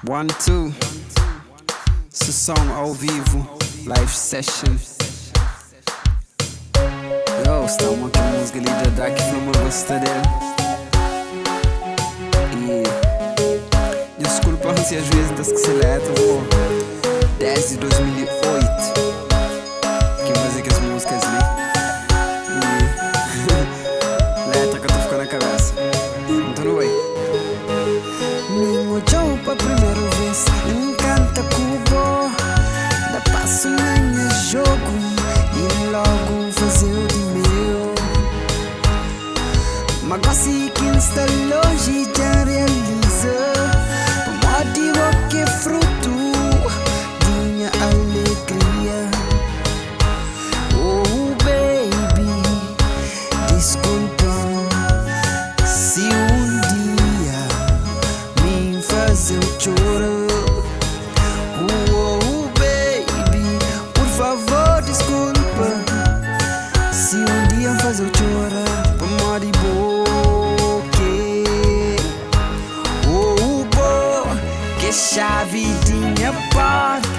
One, two. Sessão ao vivo, live session. Yo, estamos aqui com música ali da Dark Flama, gosta dela. E desculpa se às vezes das que se letra, desde 2008 que fazer que as músicas ali. E letra que eu tô ficando na cabeça. Então não vai. Me olhou pra primeira vez, encanta cubo. Dá passo manhã jogo e logo fazer de meu. Mas gosto que está longe já realiza. Motivo que fruto de minha alegria. Oh baby, desculpa se dia me fazer chorar. Oh baby, por favor desculpa se dia fazer chorar. Pra morrer chave de minha porta,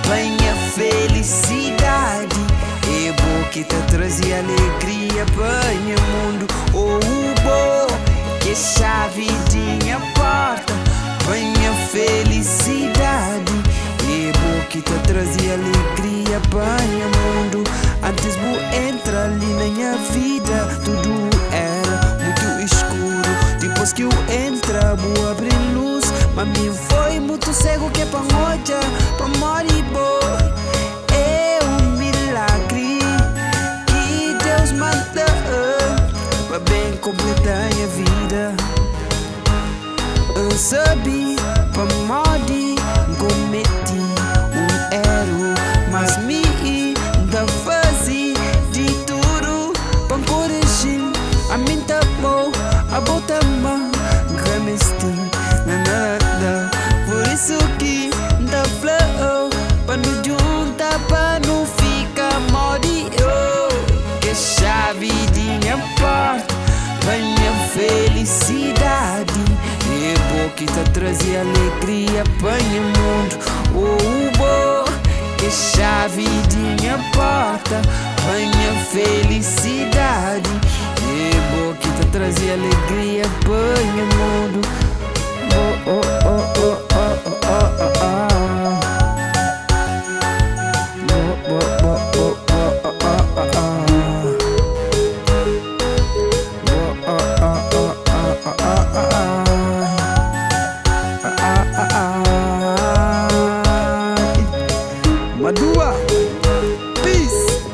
minha felicidade. É bom que te trazia alegria para meu mundo. Oh, bom que chave de minha porta, minha felicidade. É bom que te trazia alegria para meu mundo. Antes vou entrar ali na minha vida, tudo era muito escuro. Depois que eu entrar, vou abrir luz. Mas me foi muito cego que pra hoje, pra morrer é milagre que Deus manda pra bem completar minha vida. Eu sabia pra morrer cometi erro, mas me ainda fazer de tudo pra corrigir. A mim tá bom, a bota mão, gramestim. Por isso que dá flow, pra não juntar, pra não ficar morrer. Que chave de minha porta, pra minha felicidade. É bom que tá trazendo alegria pra meu mundo. Oh, bom, que chave de minha porta, pra minha felicidade. É bom que tá trazendo alegria pra meu mundo. Oh, oh, oh, oh, oh, oh, oh, oh, oh. Oh, oh, oh, oh, oh, oh, oh, oh. Oh, oh, oh, oh, oh, oh, oh, oh. Maduba.